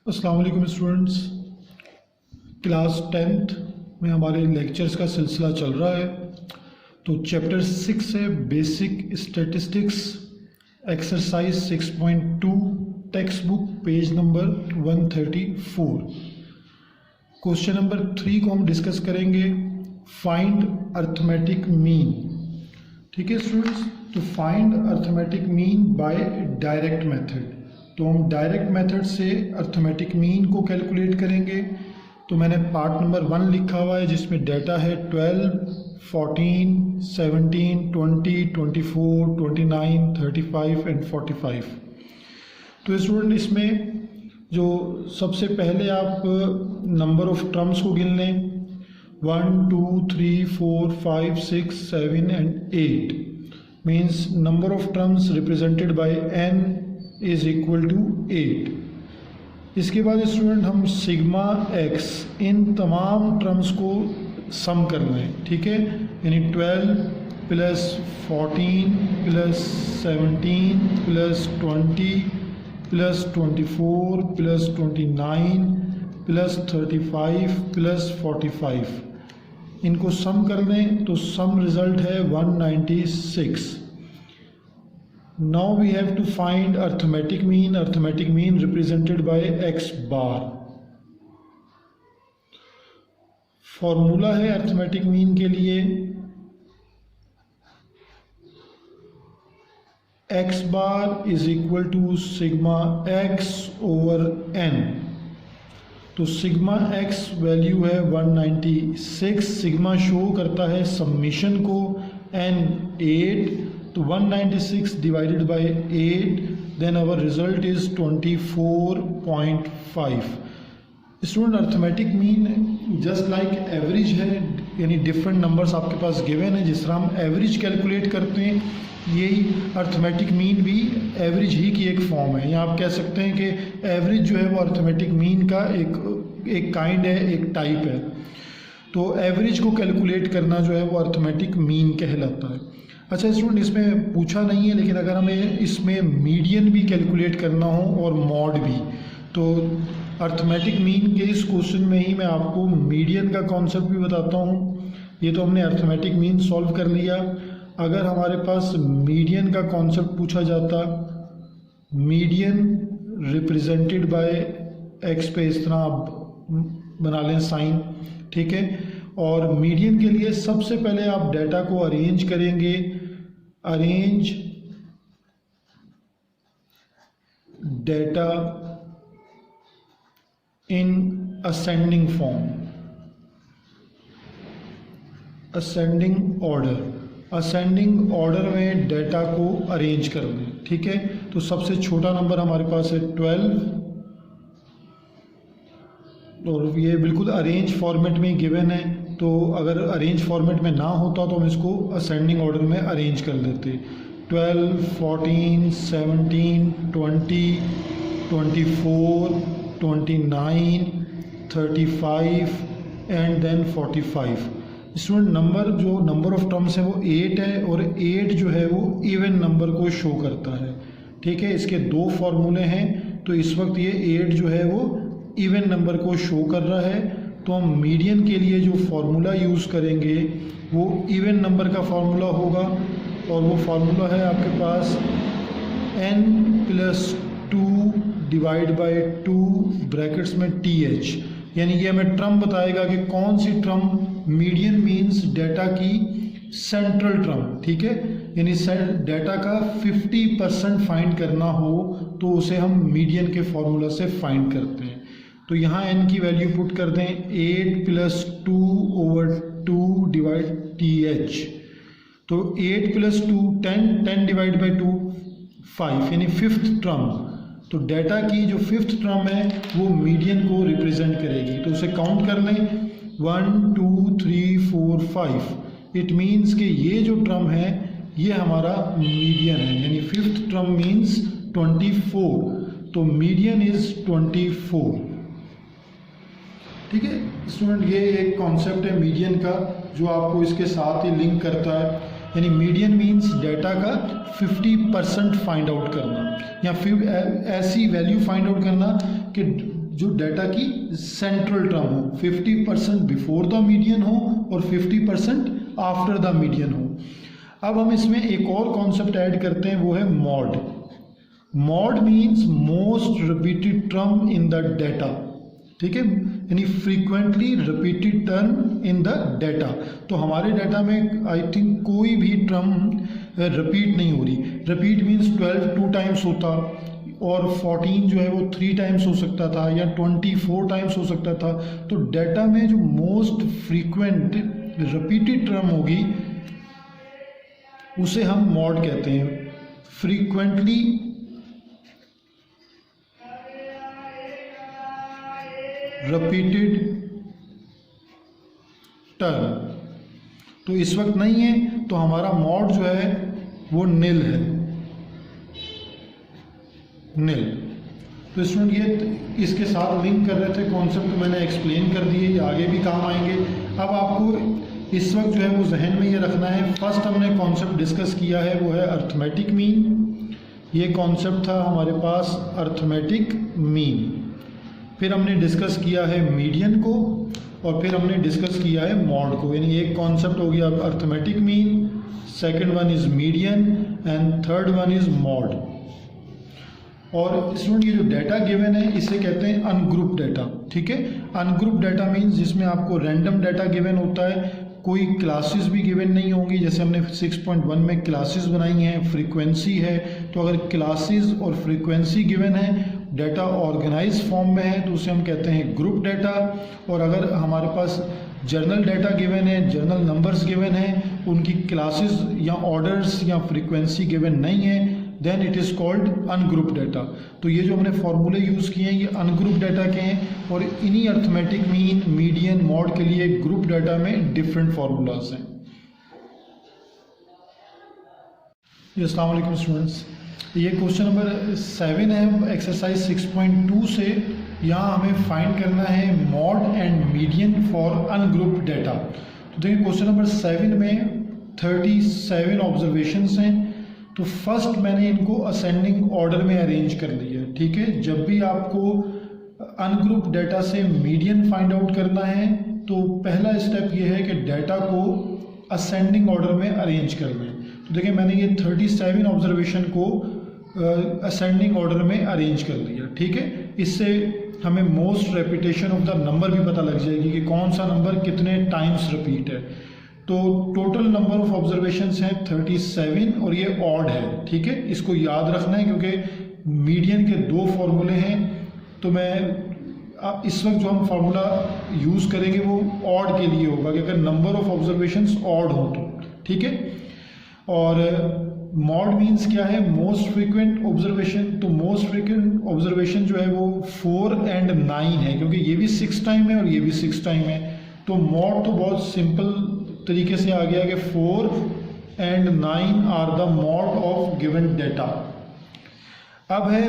अस्सलाम वालेकुम students. Class 10th में हमारे लेक्चर्स का सिलसिला चल रहा है। तो चैप्टर 6 है basic statistics, exercise 6.2, text book page number 134। Question number 3 को हम डिस्कस करेंगे, फाइंड अर्थमेटिक मीन। ठीक है स्टूडेंट्स, तो find arithmetic mean by direct method. तो हम डायरेक्ट मेथड से अर्थमेटिक मीन को कैलकुलेट करेंगे। तो मैंने पार्ट नंबर 1 लिखा हुआ है जिसमें डाटा है 12, 14, 17, 20, 24, 29, 35 एंड 45। तो स्टूडेंट इसमें जो सबसे पहले आप नंबर ऑफ टर्म्स को गिन लें, 1, 2, 3, 4, 5, 6, 7 and 8 means number of terms represented by n is equal to 8। इसके बाद स्टूडेंट हम सिग्मा एक्स इन तमाम टर्म्स को सम कर लें। ठीक है, यानी 12 plus 14 plus 17 plus 20 plus 24 plus 29 plus 35 plus 45, इनको सम कर लें तो सम रिजल्ट है 196। Now we have to find arithmetic mean. Arithmetic mean represented by x bar. Formula है अर्थमेटिक मीन के लिए x bar is equal to sigma x over n। तो sigma x value है 196, सिग्मा शो करता है submission को, n 8, तो 196 divided by 8, then our result is 24.5। Student arithmetic mean just like average है, यानी डिफरेंट नंबर्स आपके पास गिवन है। जिस तरह हम एवरेज कैलकुलेट करते हैं, यही अर्थमेटिक मीन भी एवरेज ही की एक फॉर्म है। या आप कह सकते हैं कि एवरेज जो है वो अर्थमेटिक मीन का एक काइंड है, एक टाइप है। तो एवरेज को कैलकुलेट करना जो है वो अर्थमेटिक मीन कहलाता है। अच्छा स्टूडेंट, इसमें पूछा नहीं है, लेकिन अगर हमें इसमें मीडियन भी कैलकुलेट करना हो और मॉड भी, तो अर्थमेटिक मीन के इस क्वेश्चन में ही मैं आपको मीडियन का कॉन्सेप्ट भी बताता हूँ। ये तो हमने अर्थमेटिक मीन सॉल्व कर लिया। अगर हमारे पास मीडियन का कॉन्सेप्ट पूछा जाता, मीडियन रिप्रेजेंटेड बाय एक्स पे इस तरह आप बना लें साइन, ठीक है। और मीडियन के लिए सबसे पहले आप डाटा को अरेंज करेंगे, arrange data in ascending form, ascending order, ascending order में डाटा को अरेंज कर लें। ठीक है, तो सबसे छोटा नंबर हमारे पास है 12, और ये बिल्कुल अरेंज फॉर्मेट में गिवन है। तो अगर अरेंज फॉर्मेट में ना होता तो हम इसको असेंडिंग ऑर्डर में अरेंज कर लेते। 12, 14, 17, 20, 24, 29, 35 and then 45। Student number of terms है वो 8 है, और 8 जो है वो इवन नंबर को शो करता है। ठीक है, इसके दो फॉर्मूले हैं, तो इस वक्त ये 8 जो है वो इवन नंबर को शो कर रहा है। तो हम मीडियन के लिए जो फार्मूला यूज़ करेंगे वो इवन नंबर का फार्मूला होगा, और वो फार्मूला है आपके पास n + 2 डिवाइड बाय 2 ब्रैकेट्स में th, यानी ये हमें टर्म बताएगा कि कौन सी टर्म मीडियन मीन्स डाटा की सेंट्रल टर्म। ठीक है, यानी डाटा का 50% फाइंड करना हो तो उसे हम मीडियन के फार्मूला से फाइंड करते हैं। तो यहाँ n की वैल्यू पुट कर दें 8 + 2 ओवर 2 डिवाइड th। तो 8 + 2 10, 10 डिवाइड बाई 2 5, यानी फिफ्थ टर्म। तो डाटा की जो फिफ्थ टर्म है वो मीडियन को रिप्रेजेंट करेगी। तो उसे काउंट कर लें 1, 2, 3, 4, 5। इट मीन्स कि ये जो टर्म है ये हमारा मीडियन है, यानी फिफ्थ टर्म मीन्स 24। तो मीडियन इज 24। ठीक है स्टूडेंट, ये एक कॉन्सेप्ट है मीडियन का जो आपको इसके साथ ही लिंक करता है। यानी मीडियन मीन्स डाटा का 50% फाइंड आउट करना, या फिर ऐसी वैल्यू फाइंड आउट करना कि जो डाटा की सेंट्रल टर्म हो, 50% बिफोर द मीडियन हो और 50% आफ्टर द मीडियन हो। अब हम इसमें एक और कॉन्सेप्ट ऐड करते हैं, वो है mod. Mod means most repeated term in the data, ठीक है, यानी frequently repeated term in the data. तो हमारे डाटा में आई थिंक कोई भी टर्म रिपीट नहीं हो रही। रिपीट मीन्स 12 2 टाइम्स होता, और 14 जो है वो 3 टाइम्स हो सकता था, या 24 टाइम्स हो सकता था। तो डाटा में जो मोस्ट फ्रीक्वेंट रिपीटेड टर्म होगी उसे हम मॉड कहते हैं, फ्रीक्वेंटली रिपीटेड टर्म। तो इस वक्त नहीं है, तो हमारा मॉड जो है वो निल है, निल। तो स्टूडेंट ये इसके साथ लिंक कर रहे थे कॉन्सेप्ट, तो मैंने एक्सप्लेन कर दिए, ये आगे भी काम आएंगे। अब आपको इस वक्त जो है वो जहन में ये रखना है, फर्स्ट हमने कॉन्सेप्ट डिस्कस किया है वो है अर्थमेटिक मीन। ये कॉन्सेप्ट था हमारे पास अर्थमेटिक मीन। फिर हमने डिस्कस किया है मीडियन को, और फिर हमने डिस्कस किया है मॉड को। यानी एक कॉन्सेप्ट हो गया arithmetic mean, second one is median and third one is mod. और स्टूडेंट ये जो डाटा गिवन है इसे कहते हैं अनग्रुप डाटा, ठीक है। अनग्रुप डाटा मीन्स जिसमें आपको रैंडम डाटा गिवन होता है, कोई क्लासेस भी गिवन नहीं होंगी। जैसे हमने 6.1 में क्लासेस बनाई हैं, फ्रीक्वेंसी है, तो अगर क्लासेस और फ्रीक्वेंसी गिवन है, डाटा ऑर्गेनाइज फॉर्म में है, तो उसे हम कहते हैं ग्रुप डाटा। और अगर हमारे पास जर्नल डाटा गिवन है, जर्नल नंबर्स गिवन है, उनकी क्लासेस या ऑर्डर्स या फ्रीक्वेंसी गिवन नहीं है, then it is called ungroup data. तो ये जो हमने फॉर्मूले यूज़ किए हैं ये अनग्रुप डाटा के हैं, और इन्हीं अर्थमेटिक मीन, मीडियन, मॉड के लिए ग्रुप डाटा में डिफरेंट फार्मूलाज हैं। अस्सलाम वालेकुम स्टूडेंट्स, ये क्वेश्चन नंबर 7 है एक्सरसाइज 6.2 से। यहाँ हमें फाइंड करना है mod and median for ungroup data. तो देखिए क्वेश्चन नंबर 7 में 37 ऑब्जर्वेशंस हैं। तो फर्स्ट मैंने इनको असेंडिंग ऑर्डर में अरेंज कर दिया, ठीक है। जब भी आपको अनग्रुप डाटा से मीडियन फाइंड आउट करना है तो पहला स्टेप ये है कि डाटा को असेंडिंग ऑर्डर में अरेंज करना है। तो देखिए मैंने ये 37 ऑब्जर्वेशन को असेंडिंग ऑर्डर में अरेंज कर दिया, ठीक है। इससे हमें most repetition of the number भी पता लग जाएगी कि कौन सा नंबर कितने टाइम्स रिपीट है। तो टोटल नंबर ऑफ ऑब्जर्वेशंस हैं 37 और ये ऑड है, ठीक है। इसको याद रखना है क्योंकि मीडियन के 2 फॉर्मूले हैं। तो मैं इस वक्त जो हम फार्मूला यूज़ करेंगे वो ऑड के लिए होगा कि अगर नंबर ऑफ ऑब्जर्वेशंस ऑड हो तो, ठीक है। और मॉड मीन्स क्या है, मोस्ट फ्रीक्वेंट ऑब्जर्वेशन। तो मोस्ट फ्रीक्वेंट ऑब्जर्वेशन जो है वो 4 and 9 है, क्योंकि ये भी 6 टाइम है और ये भी 6 टाइम है। तो मॉड तो बहुत सिंपल तरीके से आ गया कि 4 and 9 are the mode of given data. अब है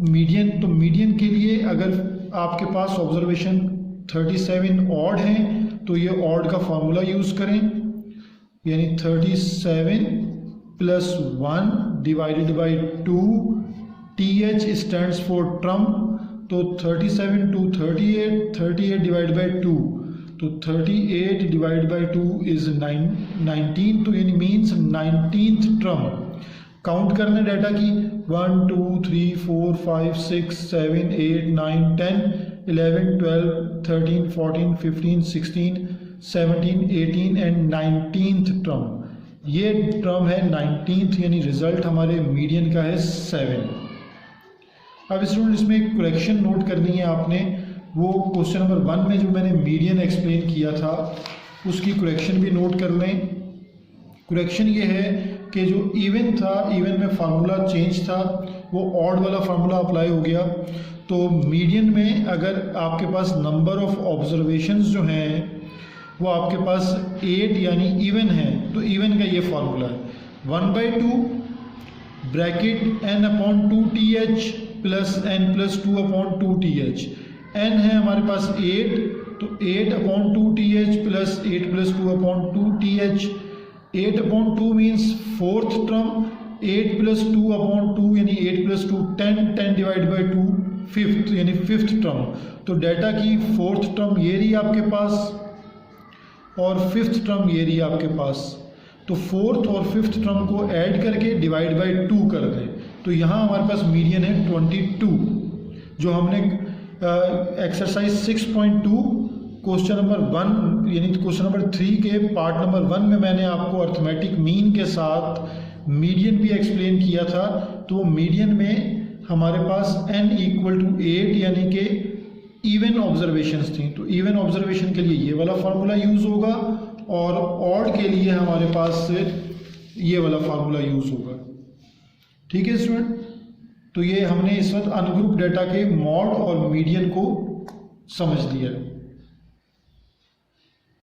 मीडियन। तो मीडियन के लिए अगर आपके पास ऑब्जर्वेशन 37 ऑड है तो ये ऑड का फॉर्मूला यूज़ करें, यानी 37 + 1 divided by 2, TH stands for term. तो 37 × 38, 38 डिवाइड बाई 2, तो 38 डिवाइड बाई 2 इज़ 19। तो यानी मीन्स 19th ट्रम। काउंट करना डाटा की 1 2 3 4 5 6 7 8 9 10 11 12 13 14 15 16 17 18 एंड 19th ट्रम। ये ट्रम है 19th, यानी रिजल्ट हमारे मीडियन का है 7। अब स्टूडेंट इसमें एक करेक्शन नोट करनी है आपने। वो क्वेश्चन नंबर 1 में जो मैंने मीडियन एक्सप्लेन किया था उसकी करेक्शन भी नोट कर लें। करेक्शन ये है कि जो इवन था, इवन में फार्मूला चेंज था, वो ऑड वाला फार्मूला अप्लाई हो गया। तो मीडियन में अगर आपके पास नंबर ऑफ ऑब्जर्वेशंस जो हैं वो आपके पास 8 यानी इवन है, तो इवन का ये फार्मूला है 1/2 bracket n/2th plus n+2/2th। n है हमारे पास 8, तो 8/2th plus 8 + 2/2th 8/2 means fourth term, 8 + 2/2 यानी 8 + 2 10, 10 डिवाइड बाई 2 फिफ्थ यानी फिफ्थ टर्म। तो डेटा की फोर्थ टर्म ये रही आपके पास और फिफ्थ टर्म ये रही आपके पास। तो फोर्थ और फिफ्थ टर्म को ऐड करके डिवाइड बाई 2 कर दें, तो यहाँ हमारे पास मीडियन है 22, जो हमने एक्सरसाइज 6.2 क्वेश्चन नंबर 1 यानी क्वेश्चन नंबर 3 के पार्ट नंबर 1 में मैंने आपको अर्थमेटिक मीन के साथ मीडियन भी एक्सप्लेन किया था। तो मीडियन में हमारे पास n = 8 यानी कि इवन ऑब्जर्वेशंस थी, तो इवन ऑब्जर्वेशन के लिए ये वाला फार्मूला यूज़ होगा और ऑड के लिए हमारे पास ये वाला फार्मूला यूज़ होगा। ठीक है स्टूडेंट, तो ये हमने इस वक्त अनग्रुप डेटा के मॉड और मीडियन को समझ लिया है।